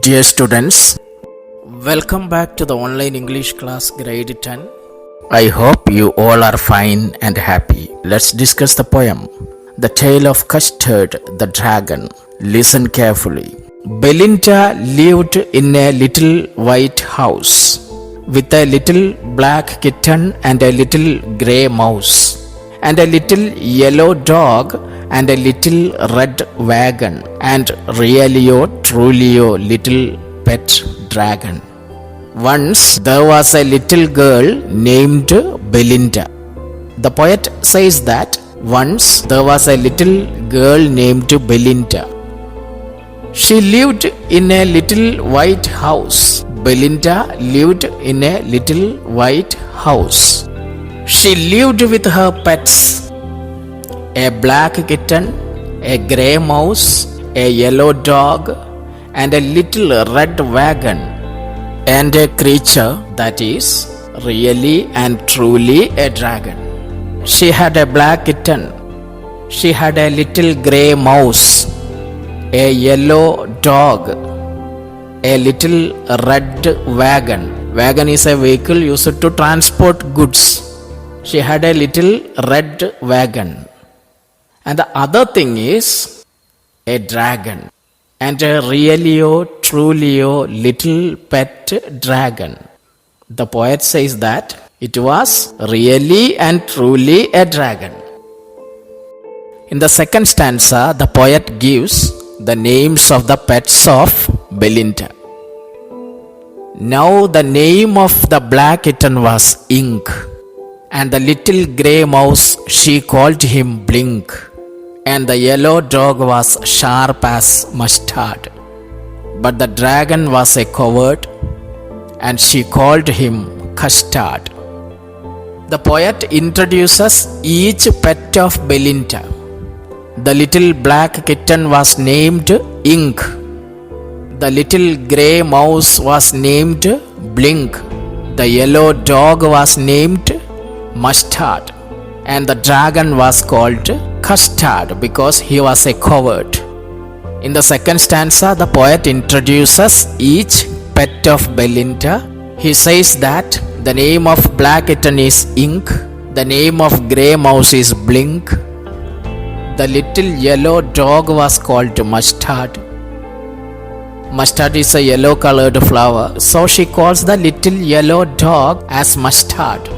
Dear students, welcome back to the online English class grade 10. I hope you all are fine and happy. Let's discuss the poem. The Tale of Custard the Dragon. Listen carefully. Belinda lived in a little white house with a little black kitten and a little grey mouse and a little yellow dog and a little red wagon and realio trulio little pet dragon. Once there was a little girl named Belinda. The poet says that once there was a little girl named Belinda. She lived in a little white house. Belinda lived in a little white house. She lived with her pets, a black kitten, a grey mouse, a yellow dog, and a little red wagon, and a creature that is really and truly a dragon. She had a black kitten. She had a little grey mouse, a yellow dog, a little red wagon. Wagon is a vehicle used to transport goods. She had a little red wagon. And the other thing is a dragon and a realio trulio little pet dragon. The poet says that it was really and truly a dragon. In the second stanza, the poet gives the names of the pets of Belinda. Now the name of the black kitten was Ink, and the little grey mouse she called him Blink, and the yellow dog was sharp as mustard. But the dragon was a coward, and she called him Custard. The poet introduces each pet of Belinda. The little black kitten was named Ink. The little grey mouse was named Blink. The yellow dog was named Mustard. And the dragon was called Custard because he was a coward. In the second stanza, the poet introduces each pet of Belinda. He says that the name of black kitten is Ink, the name of grey mouse is Blink, the little yellow dog was called Mustard. Mustard is a yellow colored flower, so she calls the little yellow dog as Mustard.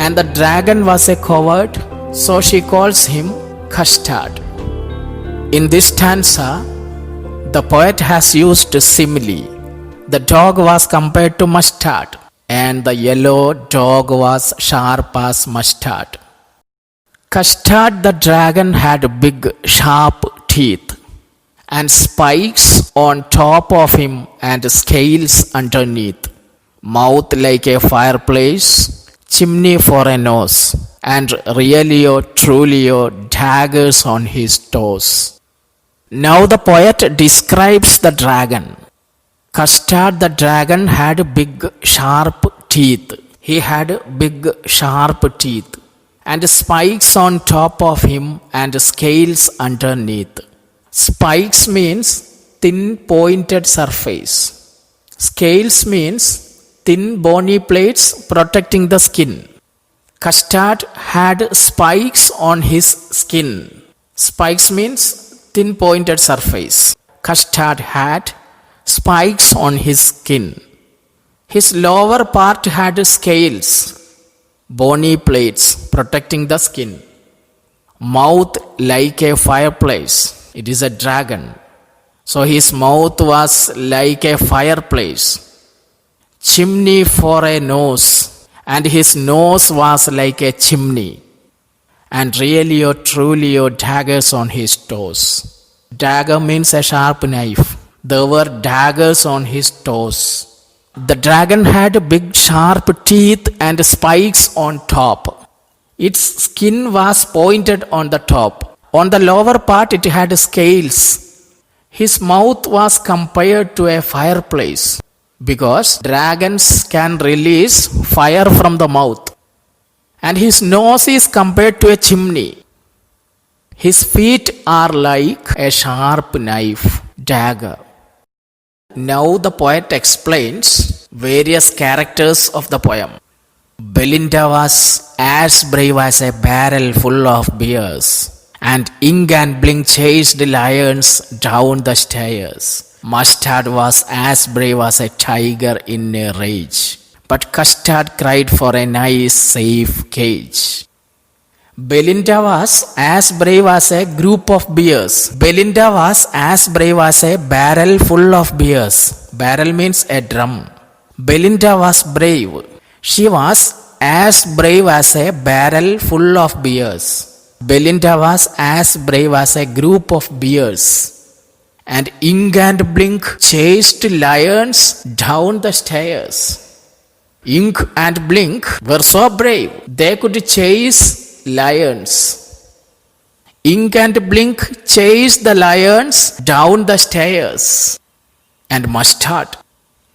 And the dragon was a coward, so she calls him Custard. In this stanza, the poet has used simile. The dog was compared to mustard, and the yellow dog was sharp as mustard. Custard the dragon had big, sharp teeth, and spikes on top of him and scales underneath, mouth like a fireplace, chimney for a nose, and realio trulio daggers on his toes. Now the poet describes the dragon. Custard the dragon had big sharp teeth. He had big sharp teeth, and spikes on top of him and scales underneath. Spikes means thin pointed surface. Scales means thin bony plates protecting the skin. Custard had spikes on his skin. Spikes means thin pointed surface. Custard had spikes on his skin. His lower part had scales, bony plates protecting the skin. Mouth like a fireplace. It is a dragon. So his mouth was like a fireplace. Chimney for a nose, and his nose was like a chimney. And realio trulio daggers on his toes. Dagger means a sharp knife. There were daggers on his toes. The dragon had big sharp teeth and spikes on top. Its skin was pointed on the top. On the lower part it had scales. His mouth was compared to a fireplace because dragons can release fire from the mouth. And his nose is compared to a chimney. His feet are like a sharp knife, dagger. Now the poet explains various characters of the poem. Belinda was as brave as a barrel full of beers, and Ink and Blink chased lions down the stairs. Mustard was as brave as a tiger in a rage, but Custard cried for a nice, safe cage. Belinda was as brave as a group of bears. Belinda was as brave as a barrel full of beers. Barrel means a drum. Belinda was brave. She was as brave as a barrel full of beers. Belinda was as brave as a group of bears. And Ink and Blink chased lions down the stairs. Ink and Blink were so brave, they could chase lions. Ink and Blink chased the lions down the stairs. And Mustard,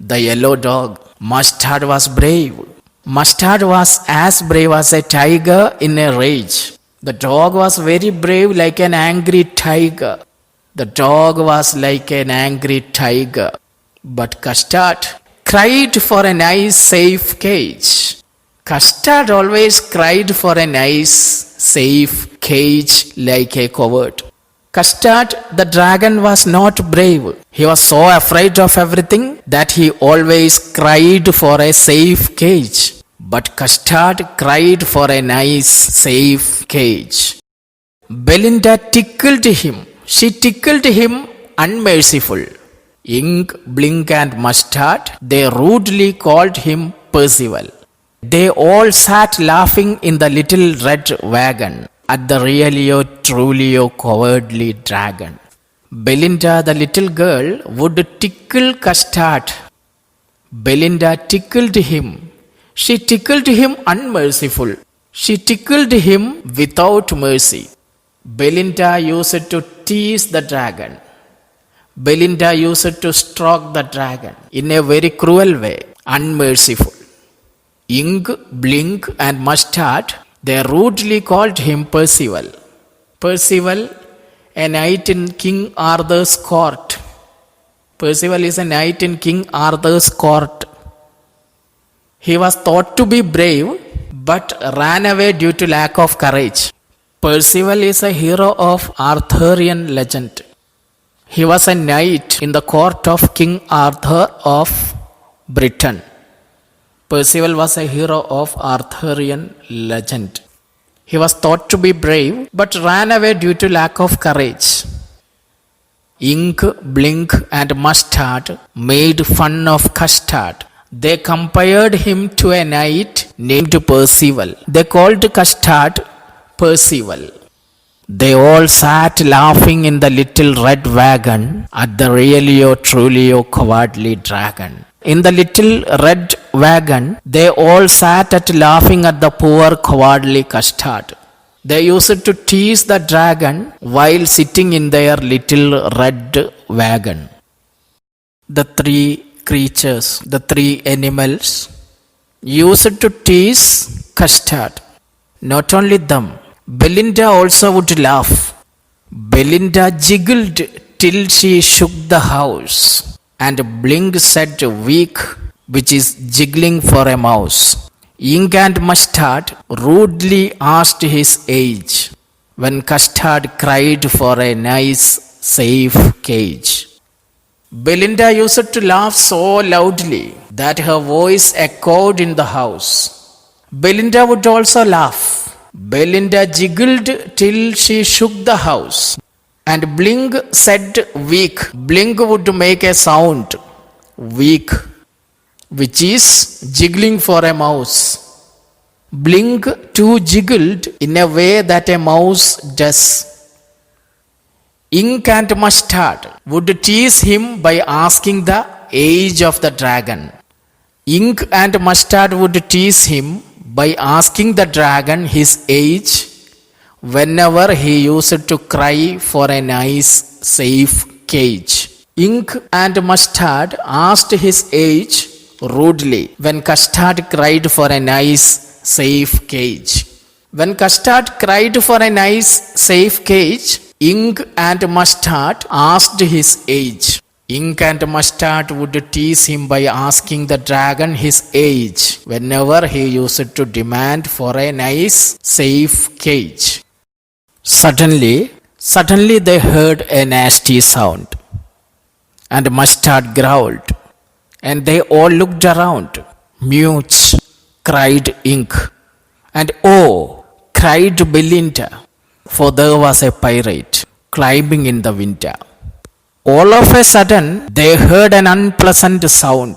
the yellow dog, Mustard was brave. Mustard was as brave as a tiger in a rage. The dog was very brave, like an angry tiger. The dog was like an angry tiger. But Custard cried for a nice, safe cage. Custard always cried for a nice, safe cage like a coward. Custard, the dragon, was not brave. He was so afraid of everything that he always cried for a safe cage. But Custard cried for a nice, safe cage. Belinda tickled him. She tickled him unmerciful. Ink, Blink and Mustard, they rudely called him Percival. They all sat laughing in the little red wagon at the realio, trulio, cowardly dragon. Belinda, the little girl, would tickle Custard. Belinda tickled him. She tickled him unmerciful. She tickled him without mercy. Belinda used to tease the dragon. Belinda used to stroke the dragon in a very cruel way, unmerciful. Ink, Blink and Mustard, they rudely called him Percival. Percival, a knight in King Arthur's court. Percival is a knight in King Arthur's court. He was thought to be brave, but ran away due to lack of courage. Percival is a hero of Arthurian legend. He was a knight in the court of King Arthur of Britain. Percival was a hero of Arthurian legend. He was thought to be brave, but ran away due to lack of courage. Ink, Blink and Mustard made fun of Custard. They compared him to a knight named Percival. They called Custard Percival. They all sat laughing in the little red wagon at the realio, trulio, cowardly dragon. In the little red wagon, they all sat laughing at the poor cowardly Custard. They used to tease the dragon while sitting in their little red wagon. The three creatures, the three animals, used to tease Custard. Not only them, Belinda also would laugh. Belinda jiggled till she shook the house, and Blink said weak, which is jiggling for a mouse. Ink and Mustard rudely asked his age, when Custard cried for a nice, safe cage. Belinda used to laugh so loudly that her voice echoed in the house. Belinda would also laugh. Belinda jiggled till she shook the house, and Blink said weak. Blink would make a sound, weak, which is jiggling for a mouse. Blink too jiggled in a way that a mouse does. Ink and Mustard would tease him by asking the age of the dragon. Ink and Mustard would tease him by asking the dragon his age whenever he used to cry for a nice, safe cage. Ink and Mustard asked his age rudely when Custard cried for a nice, safe cage. When Custard cried for a nice, safe cage, Ink and Mustard asked his age. Ink and Mustard would tease him by asking the dragon his age whenever he used to demand for a nice, safe cage. Suddenly they heard a nasty sound, and Mustard growled, and they all looked around. Mute, cried Ink, and oh, cried Belinda, for there was a pirate climbing in the window. All of a sudden, they heard an unpleasant sound.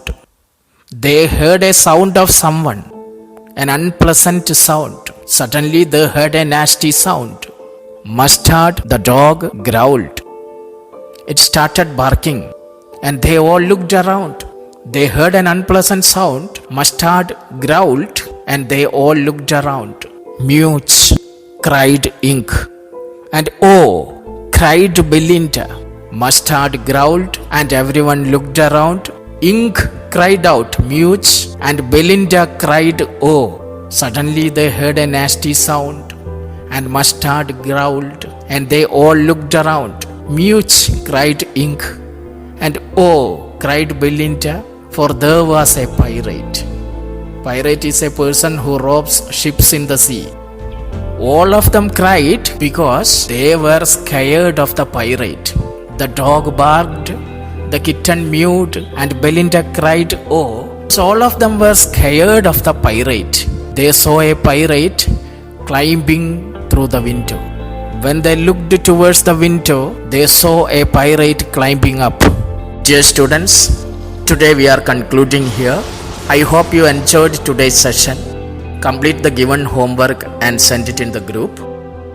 They heard a sound of someone, an unpleasant sound. Suddenly, they heard a nasty sound. Mustard, the dog, growled. It started barking, and they all looked around. They heard an unpleasant sound. Mustard growled, and they all looked around. Mute, cried Ink, and oh, cried Belinda. Mustard growled, and everyone looked around. Ink cried out, mute, and Belinda cried, oh. Suddenly they heard a nasty sound, and Mustard growled, and they all looked around. Mute, cried Ink, and oh, cried Belinda, for there was a pirate. Pirate is a person who robs ships in the sea. All of them cried because they were scared of the pirate. The dog barked, the kitten mewed, and Belinda cried, oh. So all of them were scared of the pirate. They saw a pirate climbing through the window. When they looked towards the window, they saw a pirate climbing up. Dear students, today we are concluding here. I hope you enjoyed today's session. Complete the given homework and send it in the group.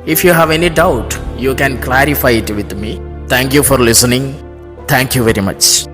If you have any doubt, you can clarify it with me. Thank you for listening. Thank you very much.